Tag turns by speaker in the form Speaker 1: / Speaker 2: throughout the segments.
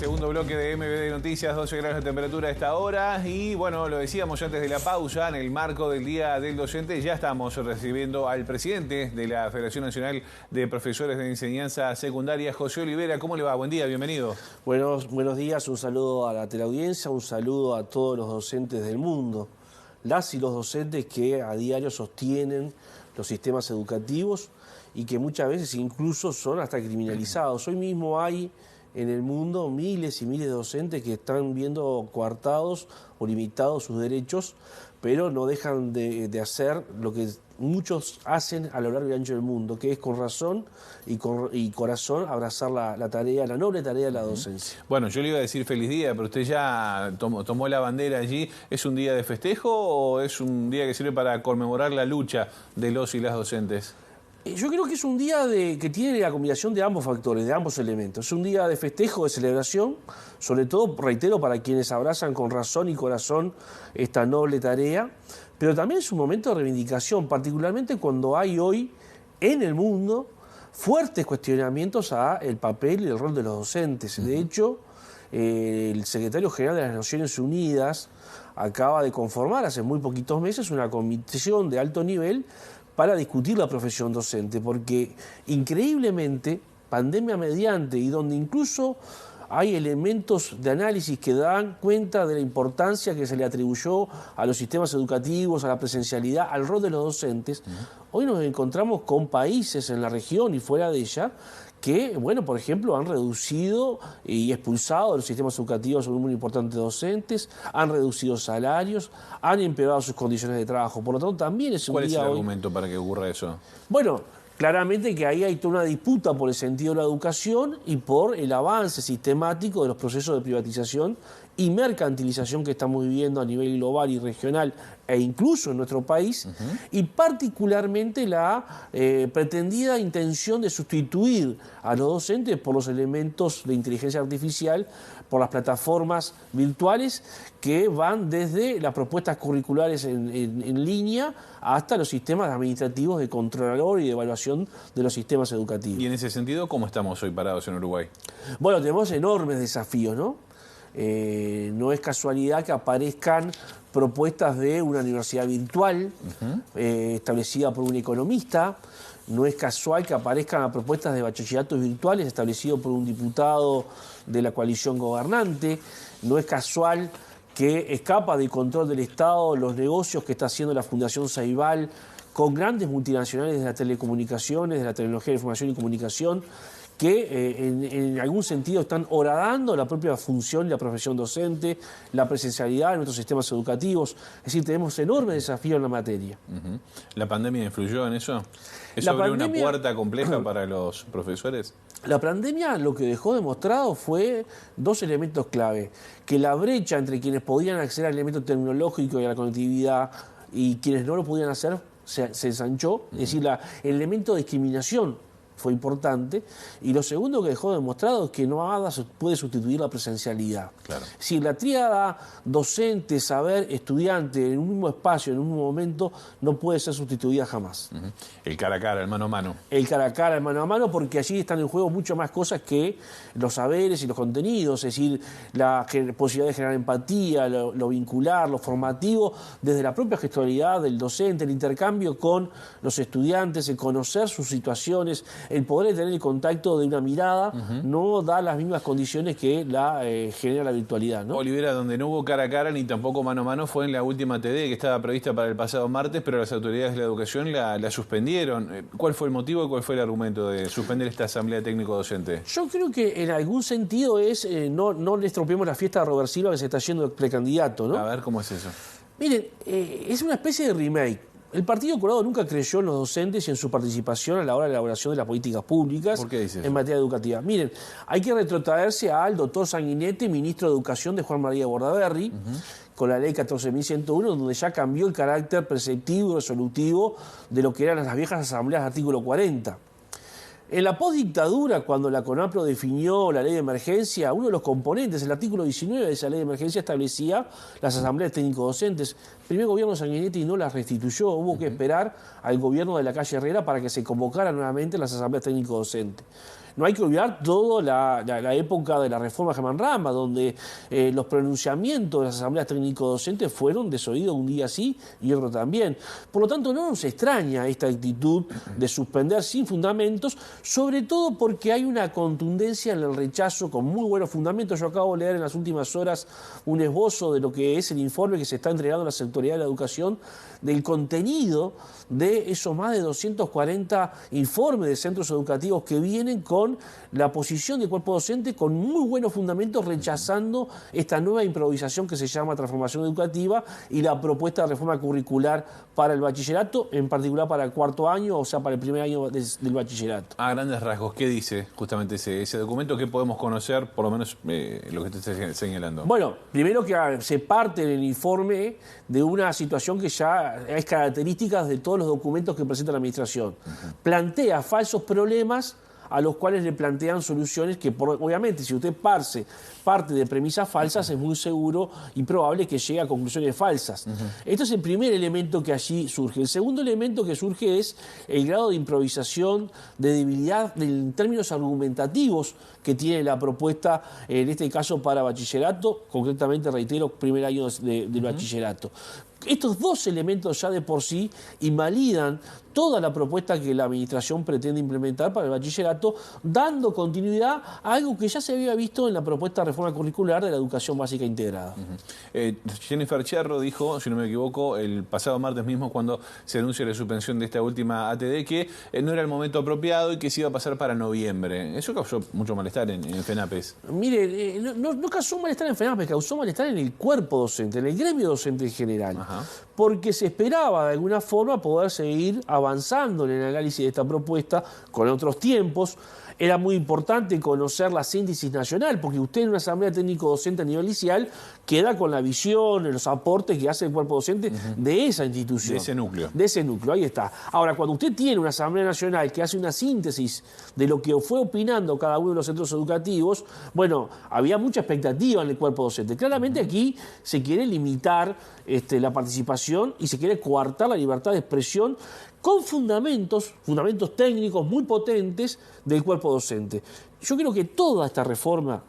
Speaker 1: segundo bloque de MBD Noticias, 12 grados de temperatura a esta hora. Y bueno, lo decíamos antes de la pausa, en el marco del Día del Docente, ya estamos recibiendo al presidente de la Federación Nacional de Profesores de Enseñanza Secundaria, José Olivera. ¿Cómo le va? Buen día, bienvenido.
Speaker 2: Buenos días, un saludo a la teleaudiencia, un saludo a todos los docentes del mundo. Las y los docentes que a diario sostienen los sistemas educativos y que muchas veces incluso son hasta criminalizados. Hoy mismo hay en el mundo miles y miles de docentes que están viendo coartados o limitados sus derechos, pero no dejan de hacer lo que muchos hacen a lo largo y ancho del mundo, que es con razón y corazón abrazar la tarea, la noble tarea de la docencia.
Speaker 1: Bueno, yo le iba a decir feliz día, pero usted ya tomó la bandera allí. ¿Es un día de festejo o es un día que sirve para conmemorar la lucha de los y las docentes?
Speaker 2: Yo creo que es un día que tiene la combinación de ambos factores, de ambos elementos. Es un día de festejo, de celebración, sobre todo, reitero, para quienes abrazan con razón y corazón esta noble tarea, pero también es un momento de reivindicación, particularmente cuando hay hoy en el mundo fuertes cuestionamientos al papel y el rol de los docentes. De hecho, el secretario general de las Naciones Unidas acaba de conformar hace muy poquitos meses una comisión de alto nivel para discutir la profesión docente, porque increíblemente, pandemia mediante, y donde incluso hay elementos de análisis que dan cuenta de la importancia que se le atribuyó a los sistemas educativos, a la presencialidad, al rol de los docentes, hoy nos encontramos con países en la región y fuera de ella que, bueno, por ejemplo, han reducido y expulsado de los sistemas educativos un número importante de docentes, han reducido salarios, han empeorado sus condiciones de trabajo. Por lo tanto, también es un día. ¿Cuál
Speaker 1: es el argumento para que ocurra eso?
Speaker 2: Bueno, claramente que ahí hay toda una disputa por el sentido de la educación y por el avance sistemático de los procesos de privatización y mercantilización que estamos viviendo a nivel global y regional e incluso en nuestro país, y particularmente la pretendida intención de sustituir a los docentes por los elementos de inteligencia artificial, por las plataformas virtuales que van desde las propuestas curriculares en línea hasta los sistemas administrativos de control y de evaluación de los sistemas educativos.
Speaker 1: Y en ese sentido, ¿cómo estamos hoy parados en Uruguay?
Speaker 2: Bueno, tenemos enormes desafíos, ¿no? No es casualidad que aparezcan propuestas de una universidad virtual establecida por un economista. No es casual que aparezcan propuestas de bachilleratos virtuales establecidos por un diputado de la coalición gobernante. No es casual que escapa del control del Estado los negocios que está haciendo la Fundación Ceibal con grandes multinacionales de las telecomunicaciones, de la tecnología de información y comunicación, que en algún sentido están horadando la propia función y la profesión docente, la presencialidad en nuestros sistemas educativos. Es decir, tenemos enormes desafíos en la materia.
Speaker 1: ¿La pandemia influyó en eso? ¿Eso abrió una puerta compleja para los profesores?
Speaker 2: La pandemia lo que dejó demostrado fue dos elementos clave: que la brecha entre quienes podían acceder al elemento tecnológico y a la conectividad y quienes no lo podían hacer se ensanchó, es decir, el elemento de discriminación fue importante, y lo segundo que dejó demostrado es que nada puede sustituir la presencialidad.
Speaker 1: Claro.
Speaker 2: Es decir, la tríada docente, saber, estudiante en un mismo espacio, en un mismo momento, no puede ser sustituida jamás.
Speaker 1: El cara a cara, el mano a mano.
Speaker 2: El cara a cara, el mano a mano, porque allí están en juego mucho más cosas que los saberes y los contenidos, es decir, la posibilidad de generar empatía, lo vincular, lo formativo, desde la propia gestualidad del docente, el intercambio con los estudiantes, el conocer sus situaciones, el poder tener el contacto de una mirada, no da las mismas condiciones que la genera la virtualidad, ¿no?
Speaker 1: Olivera, donde no hubo cara a cara ni tampoco mano a mano fue en la última TD que estaba prevista para el pasado martes, pero las autoridades de la educación la suspendieron. ¿Cuál fue el motivo y cuál fue el argumento de suspender esta asamblea técnico-docente?
Speaker 2: Yo creo que en algún sentido es no le estropeemos la fiesta a Robert Silva que se está yendo el precandidato, ¿no?
Speaker 1: A ver, ¿cómo es eso?
Speaker 2: Miren, es una especie de remake. El Partido Colorado nunca creyó en los docentes y en su participación a la hora de la elaboración de las políticas públicas en materia educativa. Miren, hay que retrotraerse al doctor Sanguinetti, ministro de Educación de Juan María Bordaberry, con la ley 14.101, donde ya cambió el carácter preceptivo y resolutivo de lo que eran las viejas asambleas de artículo 40. En la postdictadura, cuando la CONAPRO definió la ley de emergencia, uno de los componentes, el artículo 19 de esa ley de emergencia, establecía las asambleas técnico-docentes. El primer gobierno de Sanguinetti no las restituyó, hubo que esperar al gobierno de la calle Herrera para que se convocaran nuevamente las asambleas técnico-docentes. no hay que olvidar toda la época de la reforma Germán Rama, donde los pronunciamientos de las asambleas técnico-docentes fueron desoídos un día sí y otro también. Por lo tanto, no nos extraña esta actitud de suspender sin fundamentos, sobre todo porque hay una contundencia en el rechazo con muy buenos fundamentos. Yo acabo de leer en las últimas horas un esbozo de lo que es el informe que se está entregando a las autoridades de la educación, del contenido de esos más de 240 informes de centros educativos que vienen con la posición del cuerpo docente con muy buenos fundamentos, rechazando esta nueva improvisación que se llama transformación educativa y la propuesta de reforma curricular para el bachillerato, en particular para el cuarto año, o sea, para el primer año del bachillerato.
Speaker 1: A grandes rasgos, ¿qué dice justamente ese documento? ¿Qué podemos conocer, por lo menos lo que te está señalando?
Speaker 2: Bueno, primero que se parte en el informe de una situación que ya es característica de todos los documentos que presenta la Administración. Plantea falsos problemas a los cuales le plantean soluciones que, obviamente, si usted parte de premisas falsas, es muy seguro y probable que llegue a conclusiones falsas. Este es el primer elemento que allí surge. El segundo elemento que surge es el grado de improvisación, de debilidad en términos argumentativos que tiene la propuesta, en este caso para bachillerato, concretamente, reitero, primer año del bachillerato. Estos dos elementos ya de por sí invalidan toda la propuesta que la Administración pretende implementar para el bachillerato, dando continuidad a algo que ya se había visto en la propuesta de reforma curricular de la educación básica integrada.
Speaker 1: Jennifer Cherro dijo, si no me equivoco, el pasado martes mismo, cuando se anuncia la suspensión de esta última ATD, que no era el momento apropiado y que se iba a pasar para noviembre. Eso causó mucho malestar en FENAPES.
Speaker 2: Mire, no causó malestar en FENAPES, causó malestar en el cuerpo docente, en el gremio docente en general. Porque se esperaba de alguna forma poder seguir avanzando en el análisis de esta propuesta con otros tiempos. Era muy importante conocer la síntesis nacional, porque usted en una asamblea técnico-docente a nivel inicial queda con la visión, los aportes que hace el cuerpo docente de esa institución.
Speaker 1: De ese núcleo.
Speaker 2: De ese núcleo, ahí está. Ahora, cuando usted tiene una asamblea nacional que hace una síntesis de lo que fue opinando cada uno de los centros educativos, bueno, había mucha expectativa en el cuerpo docente. Claramente aquí se quiere limitar la participación y se quiere coartar la libertad de expresión con fundamentos técnicos muy potentes del cuerpo docente. Yo creo que toda esta reforma,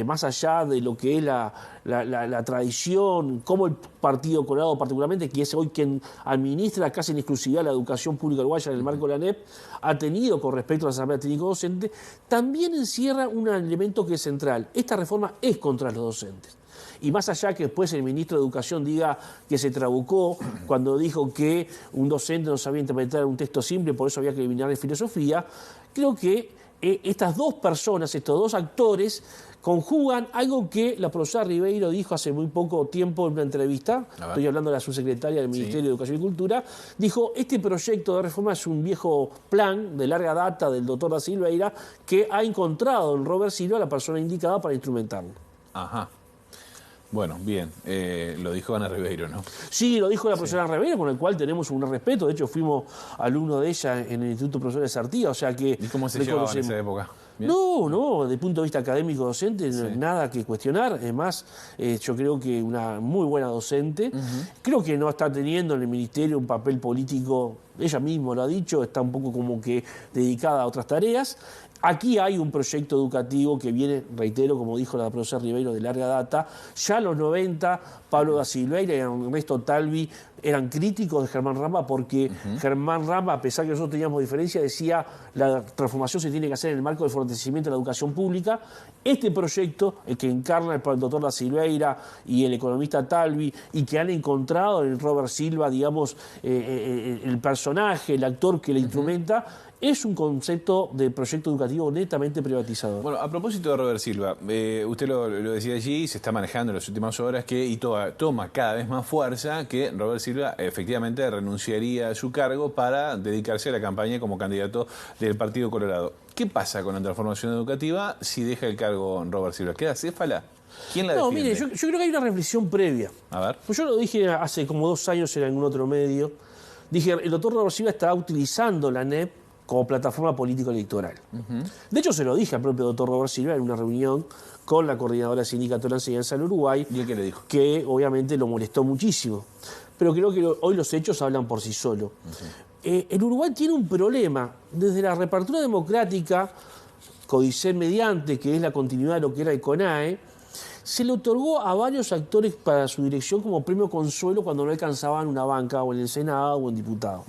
Speaker 2: más allá de lo que es la tradición, como el Partido Colorado particularmente, que es hoy quien administra casi en exclusividad la educación pública uruguaya en el marco de la ANEP, ha tenido con respecto a la asamblea técnico-docente, también encierra un elemento que es central. Esta reforma es contra los docentes. Y más allá que después el ministro de Educación diga que se trabucó cuando dijo que un docente no sabía interpretar un texto simple, por eso había que eliminar de filosofía, creo que estas dos personas, estos dos actores, conjugan algo que la profesora Ribeiro dijo hace muy poco tiempo en una entrevista, estoy hablando de la subsecretaria del Ministerio de Educación y Cultura, dijo, este proyecto de reforma es un viejo plan de larga data del doctor Da Silveira que ha encontrado en Robert Silva la persona indicada para instrumentarlo.
Speaker 1: Ajá. Bueno, bien, lo dijo Ana Ribeiro, ¿no? Sí,
Speaker 2: lo dijo la profesora Ribeiro, con el cual tenemos un respeto. De hecho, fuimos alumnos de ella en el Instituto Profesores de Sartía, o sea que...
Speaker 1: ¿Y cómo se llevaba en esa época?
Speaker 2: ¿Bien? No, desde el punto de vista académico docente, nada que cuestionar. Además, yo creo que una muy buena docente. Creo que no está teniendo en el ministerio un papel político, ella misma lo ha dicho, está un poco como que dedicada a otras tareas. Aquí hay un proyecto educativo que viene, reitero, como dijo la profesora Ribeiro, de larga data. Ya en los 90, Pablo Da Silveira y Ernesto Talvi eran críticos de Germán Rama porque Germán Rama, a pesar que nosotros teníamos diferencia, decía la transformación se tiene que hacer en el marco del fortalecimiento de la educación pública. Este proyecto, el que encarna el doctor Da Silveira y el economista Talvi, y que han encontrado en Robert Silva, digamos, el personaje, el actor que le instrumenta, es un concepto de proyecto educativo netamente privatizador.
Speaker 1: Bueno, a propósito de Robert Silva, usted lo decía allí, se está manejando en las últimas horas y toma cada vez más fuerza que Robert Silva efectivamente renunciaría a su cargo para dedicarse a la campaña como candidato del Partido Colorado. ¿Qué pasa con la transformación educativa si deja el cargo Robert Silva? ¿Queda céfala? ¿Quién la defiende?
Speaker 2: Mire, yo creo que hay una reflexión previa.
Speaker 1: A ver.
Speaker 2: Pues yo lo dije hace como 2 años en algún otro medio. Dije, el doctor Robert Silva está utilizando la ANEP como plataforma político-electoral. De hecho, se lo dije al propio doctor Robert Silva en una reunión con la coordinadora del Sindicato de la Enseñanza en Uruguay.
Speaker 1: ¿Y qué le dijo?
Speaker 2: Que obviamente lo molestó muchísimo. Pero creo que hoy los hechos hablan por sí solos. El Uruguay tiene un problema. Desde la reapertura democrática Codicen mediante, que es la continuidad de lo que era el CONAE, se le otorgó a varios actores para su dirección como premio consuelo cuando no alcanzaban una banca o en el Senado o en diputado.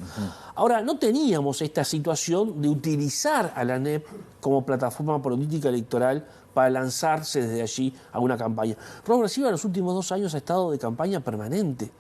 Speaker 2: Ahora, no teníamos esta situación de utilizar a la ANEP como plataforma política electoral para lanzarse desde allí a una campaña. Robert Silva en los últimos 2 años ha estado de campaña permanente.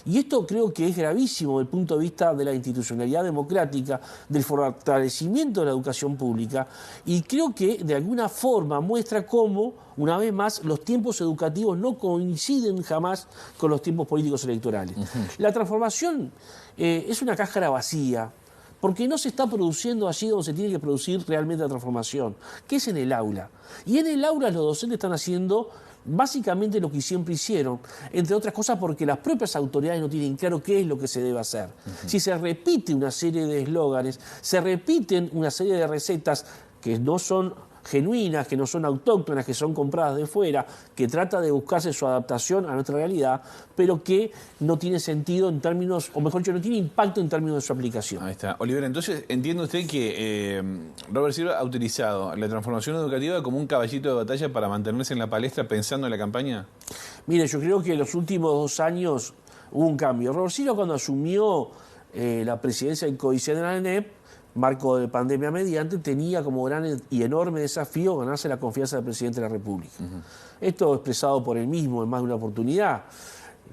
Speaker 2: Y esto creo que es gravísimo desde el punto de vista de la institucionalidad democrática, del fortalecimiento de la educación pública, y creo que de alguna forma muestra cómo, una vez más, los tiempos educativos no coinciden jamás con los tiempos políticos electorales. La transformación es una cáscara vacía, porque no se está produciendo allí donde se tiene que producir realmente la transformación, que es en el aula. Y en el aula los docentes están haciendo básicamente lo que siempre hicieron, entre otras cosas porque las propias autoridades no tienen claro qué es lo que se debe hacer. Si se repite una serie de eslóganes, se repiten una serie de recetas que no son genuinas, que no son autóctonas, que son compradas de fuera, que trata de buscarse su adaptación a nuestra realidad, pero que no tiene sentido en términos, o mejor dicho, no tiene impacto en términos de su aplicación.
Speaker 1: Ahí está. Olivera, entonces entiende usted que Robert Silva ha utilizado la transformación educativa como un caballito de batalla para mantenerse en la palestra pensando en la campaña.
Speaker 2: Mire, yo creo que en los últimos 2 años hubo un cambio. Robert Silva, cuando asumió la presidencia del Codicen de la ANEP, marco de pandemia mediante, tenía como gran y enorme desafío ganarse la confianza del presidente de la República. Esto expresado por él mismo en más de una oportunidad,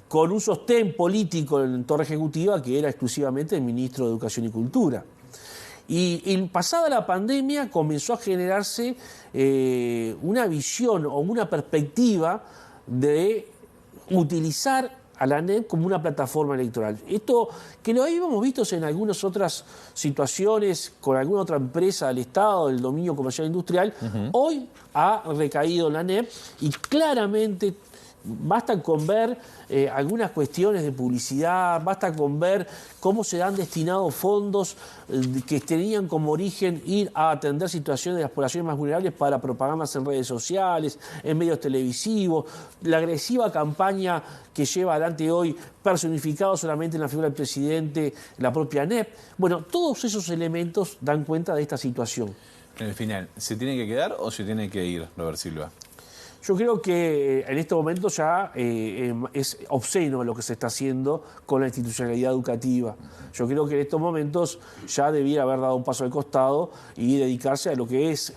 Speaker 2: con un sostén político en la torre ejecutiva que era exclusivamente el ministro de Educación y Cultura. Y pasada la pandemia comenzó a generarse una visión o una perspectiva de utilizar a la ANEP como una plataforma electoral. Esto que lo habíamos visto en algunas otras situaciones con alguna otra empresa del Estado, del dominio comercial e industrial, hoy ha recaído en la ANEP y claramente basta con ver algunas cuestiones de publicidad, basta con ver cómo se han destinado fondos que tenían como origen ir a atender situaciones de las poblaciones más vulnerables para propagandas en redes sociales, en medios televisivos, la agresiva campaña que lleva adelante hoy, personificado solamente en la figura del presidente, la propia ANEP. Bueno, todos esos elementos dan cuenta de esta situación.
Speaker 1: En el final, ¿se tiene que quedar o se tiene que ir, Robert Silva?
Speaker 2: Yo creo que en este momento ya es obsceno lo que se está haciendo con la institucionalidad educativa. Yo creo que en estos momentos ya debiera haber dado un paso al costado y dedicarse a lo que es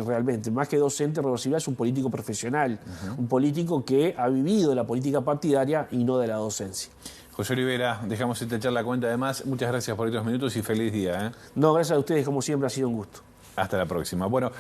Speaker 2: realmente. Más que docente, Robert Silva es un político profesional, un político que ha vivido la política partidaria y no de la docencia.
Speaker 1: José Olivera, dejamos esta charla cuenta además. Muchas gracias por estos minutos y feliz día.
Speaker 2: No, gracias a ustedes, como siempre, ha sido un gusto.
Speaker 1: Hasta la próxima. Bueno.